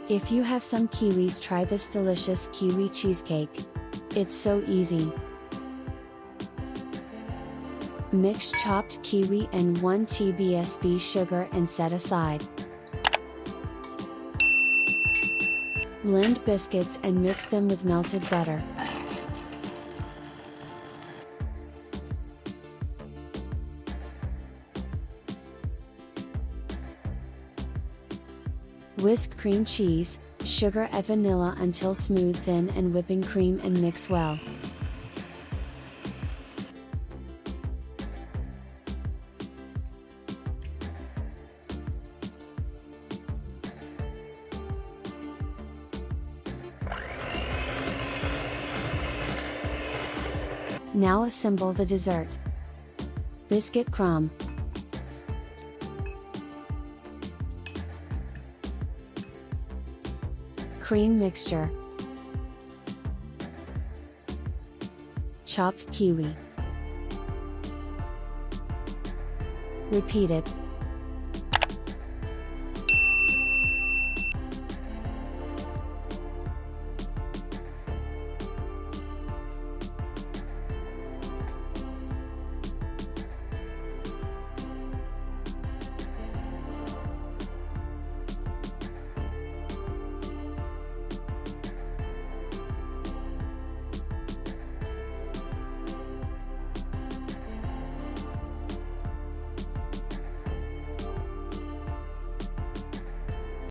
If you have some kiwis, try this delicious kiwi cheesecake. It's so easy. Mix chopped kiwi and 1 tbsp sugar and set aside. Blend biscuits and mix them with melted butter. Whisk cream cheese, sugar and vanilla until smooth, then and whipping cream and mix well. Now assemble the dessert. Biscuit crumb. Cream mixture. Chopped kiwi. Repeat it,